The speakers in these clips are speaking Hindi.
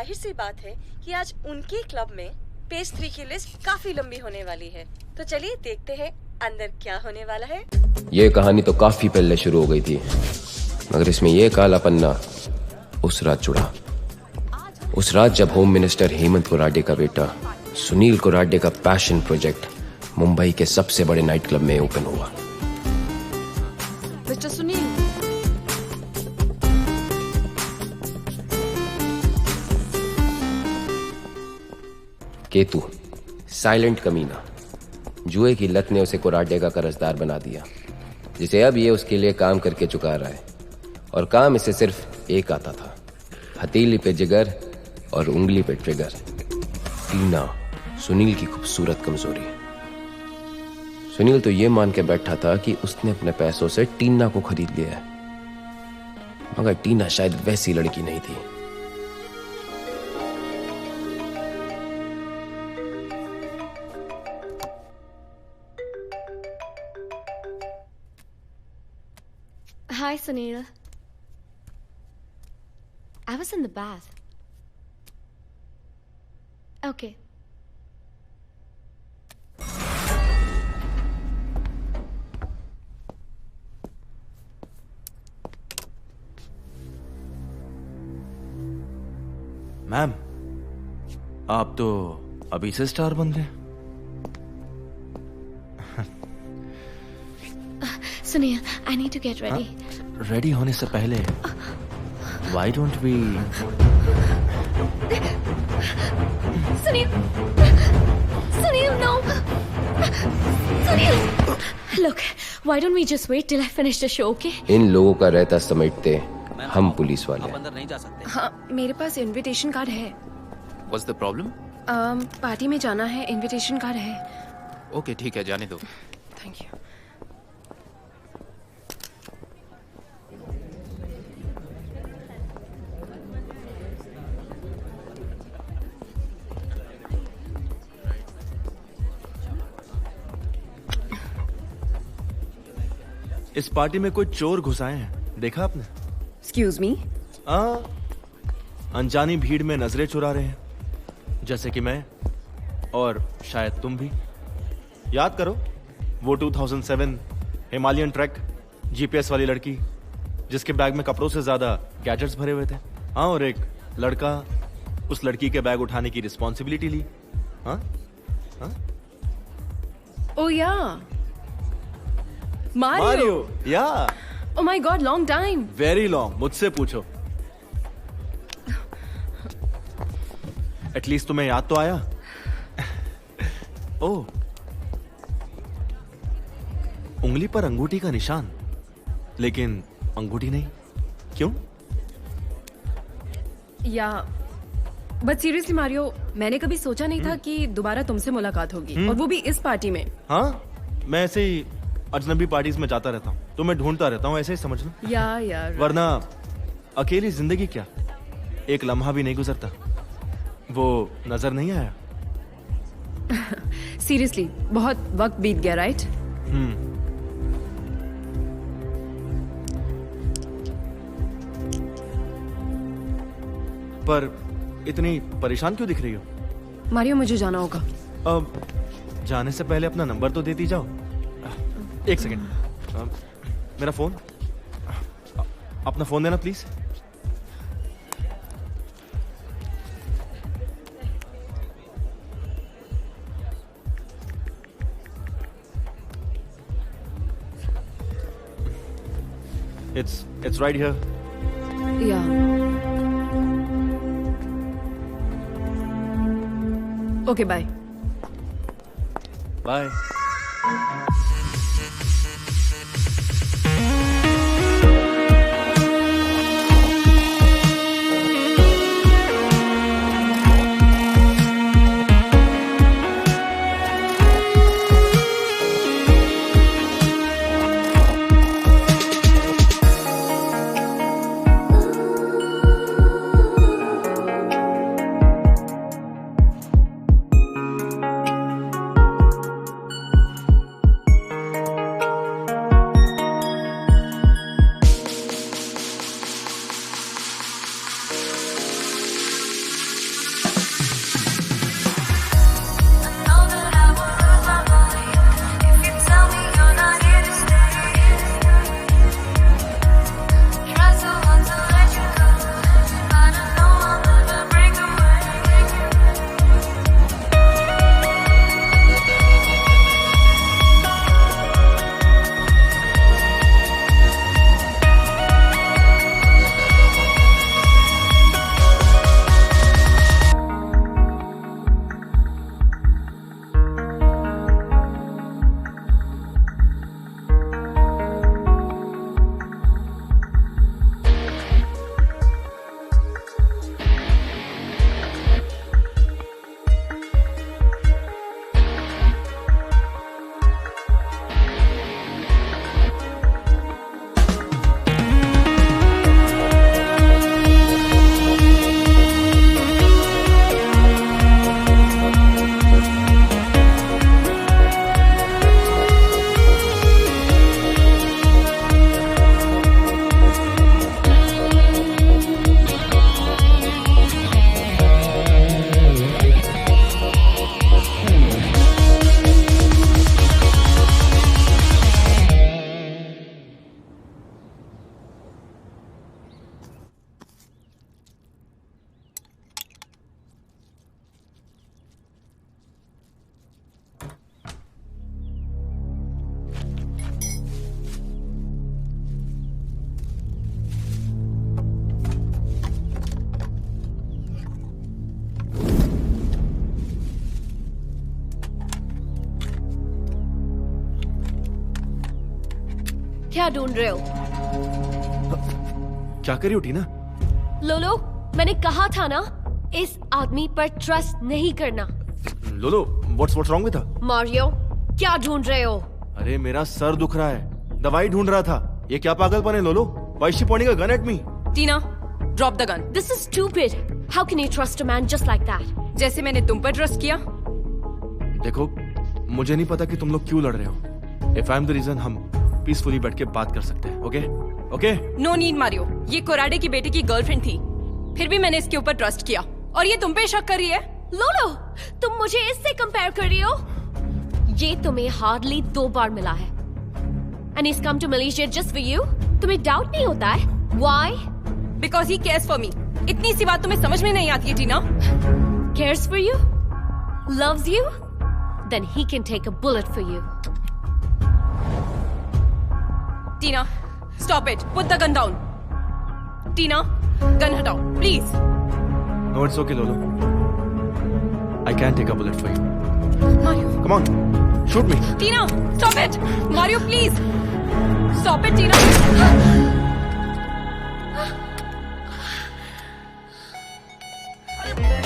जाहिर सी बात है कि आज उनके क्लब में पेज 3 की लिस्ट काफी लंबी होने वाली है। तो चलिए देखते हैं अंदर क्या होने वाला है। ये कहानी तो काफी पहले शुरू हो गई थी, मगर इसमें ये काला पन्ना उस रात जुड़ा। उस रात जब होम मिनिस्टर हेमंत कोराडे का बेटा सुनील कोराडे का पैशन प्रोजेक्ट मुंबई के सबसे बड़े नाइट क्लब में ओपन हुआ। मिस्टर सुनील, केतु साइलेंट कमीना, जुए की लत ने उसे कोराडे का कर्जदार बना दिया, जिसे अब ये उसके लिए काम करके चुका रहा है। और काम इसे सिर्फ एक आता था, हथेली पे जिगर और उंगली पे ट्रिगर। टीना सुनील की खूबसूरत कमजोरी। सुनील तो ये मान के बैठा था कि उसने अपने पैसों से टीना को खरीद लिया है, मगर टीना शायद वैसी लड़की नहीं थी। Hi, Sunil. I was in the bath. Okay. Ma'am, आप तो अभी से स्टार बन गए। Sunil, I need to get ready. Ready होने से पहले Why don't we? Sunil! Sunil, no! Sunil! Look, why don't we just wait till I finish the show, okay? इन लोगों का रहता समेटते हम पुलिस वाले। अंदर नहीं जा सकते। हाँ, मेरे पास इनविटेशन कार्ड है। What's the problem? पार्टी में जाना है, इनविटेशन कार्ड है। ओके ठीक है, जाने दो। Thank you. इस पार्टी में कोई चोर घुसाए हैं, देखा आपने? Excuse me. अनजानी भीड़ में नजरें चुरा रहे हैं, जैसे कि मैं और शायद तुम भी। याद करो वो 2007 हिमालयन ट्रैक जीपीएस वाली लड़की, जिसके बैग में कपड़ों से ज्यादा गैजेट्स भरे हुए थे। हाँ, और एक लड़का उस लड़की के बैग उठाने की रिस्पॉन्सिबिलिटी ली। हाँ हाँ, ओ या मारियो। या oh my God, long time. Very long, मुझसे पूछो। एटलीस्ट तुम्हें याद तो आया। ओह, उंगली पर अंगूठी का निशान, लेकिन अंगूठी नहीं, क्यों? या बट सीरियसली मारियो, मैंने कभी सोचा नहीं था कि दोबारा तुमसे मुलाकात होगी, और वो भी इस पार्टी में। हाँ, मैं ऐसे ही अजनबी पार्टीज में जाता रहता हूँ, तो मैं ढूंढता रहता हूँ, ऐसे ही समझ लो। या यार, वरना अकेली जिंदगी क्या, एक लम्हा भी नहीं गुजरता। वो नजर नहीं आया? सीरियसली बहुत वक्त बीत गया, राइट? पर इतनी परेशान क्यों दिख रही हो? मारियो, मुझे जाना होगा। अब जाने से पहले अपना नंबर तो देती जाओ। एक सेकेंड, मेरा फोन, अपना फोन देना प्लीज। It's right here. या ओके, बाय। Bye. क्या ढूंढ रहे हो? क्या करी उठी ना? लोलो, मैंने कहा था ना, इस आदमी पर ट्रस्ट नहीं करना। लोलो, what's wrong with her? Mario, क्या ढूंढ रहे हो? अरे मेरा सर दुख रहा है, दवाई ढूंढ रहा था। ये क्या पागलपन है लोलो? Why is she pointing a gun at me? Tina, drop the gun. This is stupid. How can you trust a man just like that? जैसे मैंने तुम पर ट्रस्ट किया। देखो, मुझे नहीं पता कि तुम लोग क्यों लड़ रहे हो। If I'm the reason, हम पीसफुली बैठ के बात कर सकते हैं, okay? Okay? No need Mario, ये कोराडे की बेटे की गर्लफ्रेंड थी, फिर भी मैंने इसके ऊपर ट्रस्ट किया, और ये तुम पे शक कर रही है। लोलो, तुम मुझे इससे कंपेयर कर रही हो? ये तुम्हें हार्डली 2 बार मिला है। And he's come to Malaysia just for you? तुम्हें डाउट नहीं होता है? Why? Because he cares for me. इतनी सी बात तुम्हें समझ में नहीं आती है टीना? Cares for you? Loves you? Then he can take a bullet for you. Tina, stop it. Put the gun down. Tina, gun हटाओ, please. No, it's okay, Lolo. I can take a bullet for you. Mario. Come on, shoot me. Tina, stop it. Mario, please. Stop it, टीना.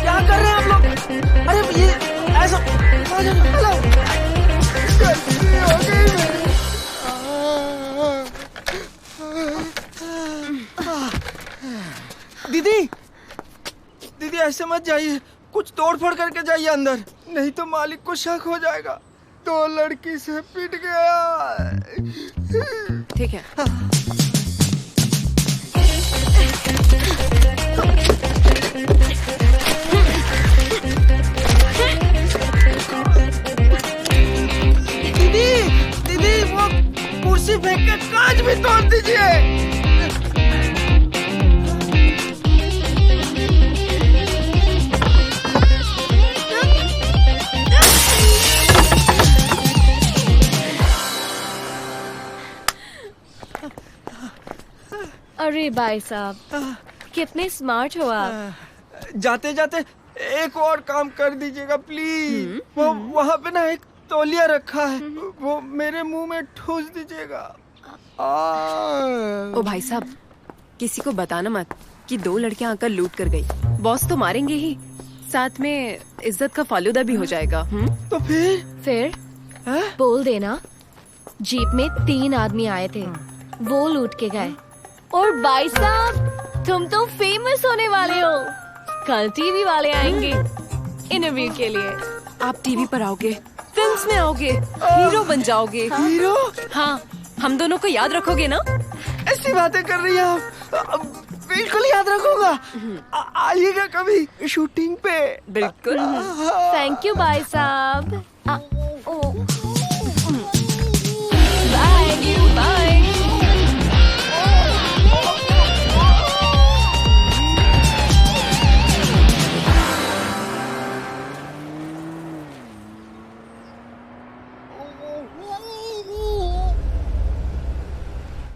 क्या कर रहे हैं आप लोग? अरे ये ऐसा हेलो, गलती हो गई मेरी। दीदी, दीदी ऐसे मत जाइए, कुछ तोड़फोड़ करके जाइए अंदर, नहीं तो मालिक को शक हो जाएगा। 2 लड़की से पिट गया। ठीक है। दीदी, दीदी वो कुर्सी फेंक के कांच भी तोड़ दीजिए। अरे भाई साहब, कितने स्मार्ट हो आप। जाते जाते एक और काम कर दीजिएगा प्लीज। वो वहाँ पे ना एक तौलिया रखा है, वो मेरे मुंह में ठूस दीजिएगा। ओ भाई साहब, किसी को बताना मत कि 2 लड़कियां आकर लूट कर गई। बॉस तो मारेंगे ही, साथ में इज्जत का फालूदा भी हो जाएगा। तो फिर बोल देना जीप में 3 आदमी आए थे, वो लूट के गए। और भाई साहब, तुम तो फेमस होने वाले हो, कल टीवी वाले आएंगे इंटरव्यू के लिए। आप टीवी पर आओगे, फिल्म्स में आओगे, हीरो बन जाओगे। हीरो? हाँ, हम दोनों को याद रखोगे ना? ऐसी बातें कर रही हैं आप। बिल्कुल याद रखूंगा। आइएगा कभी शूटिंग पे। बिल्कुल। थैंक यू भाई साहब। Bye bye.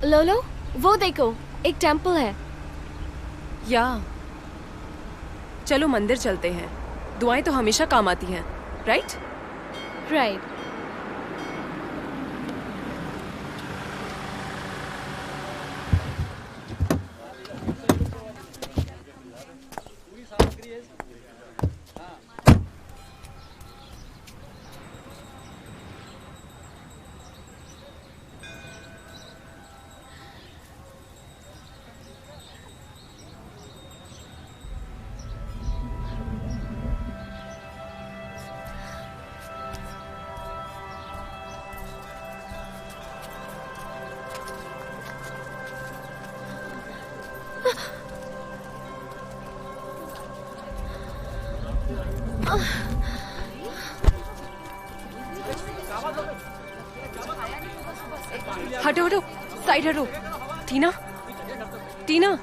लोलो, वो देखो, एक टेंपल है। या चलो मंदिर चलते हैं, दुआएं तो हमेशा काम आती हैं, राइट? राइट। हटो हटो, साइड हटो। टीना, टीना।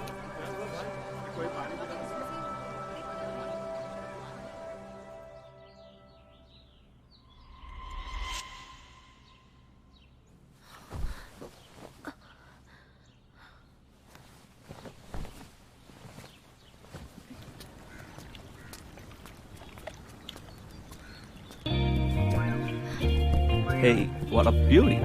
Hey, what a beauty.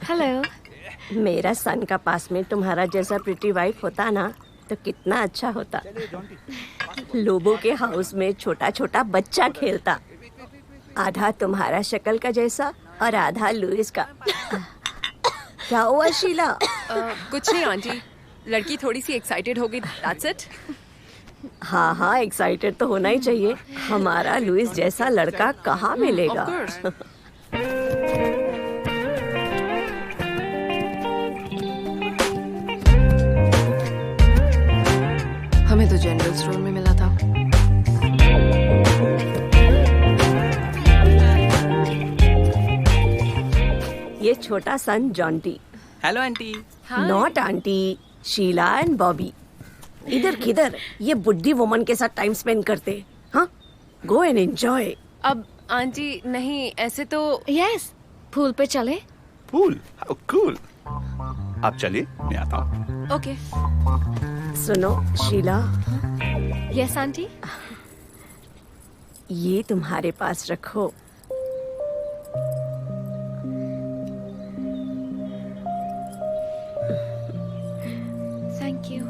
Hello. मेरा सन का पास में तुम्हारा जैसा प्रिटी वाइफ होता ना तो कितना अच्छा होता। लोबो के हाउस में छोटा छोटा बच्चा खेलता, आधा तुम्हारा शक्ल का जैसा और आधा लुइस का। क्या हुआ शीला? कुछ नहीं आंटी, लड़की थोड़ी सी एक्साइटेड हो गई, दैट्स इट। हाँ हाँ, एक्साइटेड तो होना ही चाहिए। हमारा लुइस जैसा लड़का कहाँ मिलेगा? Of course. हमें तो जनरल स्टोर में मिला था। ये छोटा son Jonty. Hello aunty. Not aunty, Sheila and Bobby. इधर किधर ये बुड्ढी वुमन के साथ टाइम स्पेंड करते? हाँ, गो एंड एंजॉय। अब आंटी नहीं, ऐसे तो यस, पूल पे चले। पूल? How cool. आप चलिए, मैं आता हूँ। ओके। सुनो शीला, यस आंटी। ये तुम्हारे पास रखो। Thank you.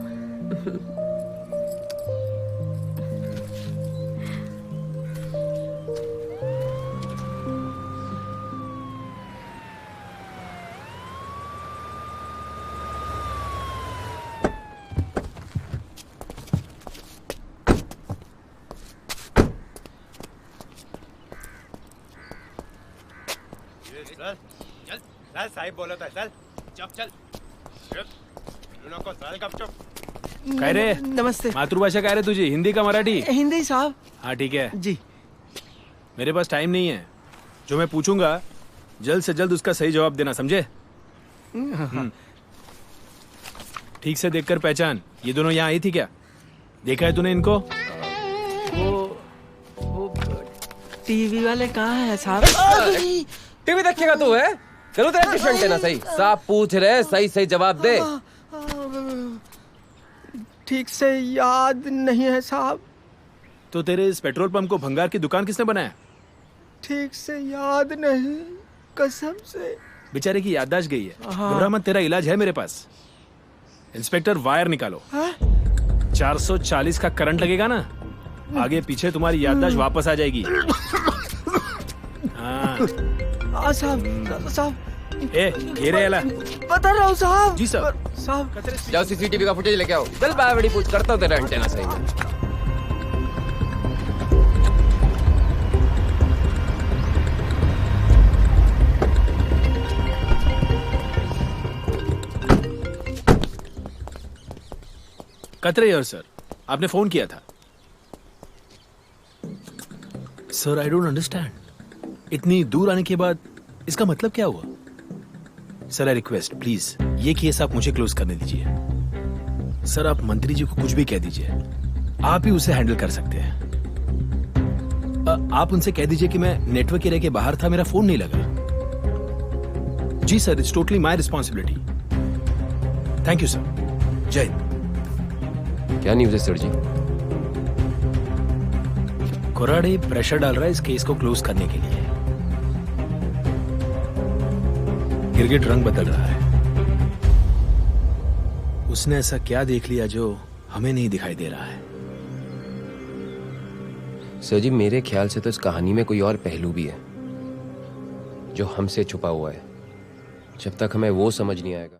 चल साहिब बोला था, चल चुप चल। काय रे? नमस्ते। मातृभाषा काय रे तुझी? हिंदी का मराठी? हिंदी साहब। हाँ ठीक है। जी। मेरे पास टाइम नहीं है, जो मैं पूछूंगा जल्द से जल्द उसका सही जवाब देना, समझे? ठीक से देखकर पहचान, ये दोनों यहाँ आई थी क्या? देखा है तूने इनको? वो टीवी वाले कहाँ है साहब? टीवी देखेगा तू है? चलो तेरा पेशेंट है ना, सही साहब पूछ रहे, सही सही जवाब दे। ठीक से याद नहीं है साहब। तो तेरे इस पेट्रोल पंप को भंगार की दुकान किसने बनाया? ठीक से याद नहीं, कसम से। बेचारे की याददाश्त गई है। घबरा मत, तेरा इलाज है मेरे पास। इंस्पेक्टर, वायर निकालो। 440 का करंट लगेगा ना, आगे पीछे तुम्हारी याददाश्त वापस आ जाएगी। हाँ साहब। ये रे एला। बता रहा हूँ साहब। जी सर। साहब जाओ सीसीटीवी का फुटेज लेके आओ। चल बड़ी पूछ करता हूँ तेरा एंटेना सही में। कतरे यार सर, आपने फोन किया था। सर आई डोंट अंडरस्टैंड, इतनी दूर आने के बाद इसका मतलब क्या हुआ? सर आई रिक्वेस्ट, प्लीज ये केस आप मुझे क्लोज करने दीजिए। सर आप मंत्री जी को कुछ भी कह दीजिए, आप ही उसे हैंडल कर सकते हैं। आप उनसे कह दीजिए कि मैं नेटवर्क एरिया के बाहर था, मेरा फोन नहीं लगा। जी sir, it's totally my responsibility. Thank you sir. Jai Hind. क्या न्यूज़ है सर जी? कोराडे प्रेशर डाल रहा है इस केस को क्लोज करने के लिए। गिरगिट रंग बदल रहा है। उसने ऐसा क्या देख लिया जो हमें नहीं दिखाई दे रहा है? सर जी मेरे ख्याल से तो इस कहानी में कोई और पहलू भी है जो हमसे छुपा हुआ है। जब तक हमें वो समझ नहीं आएगा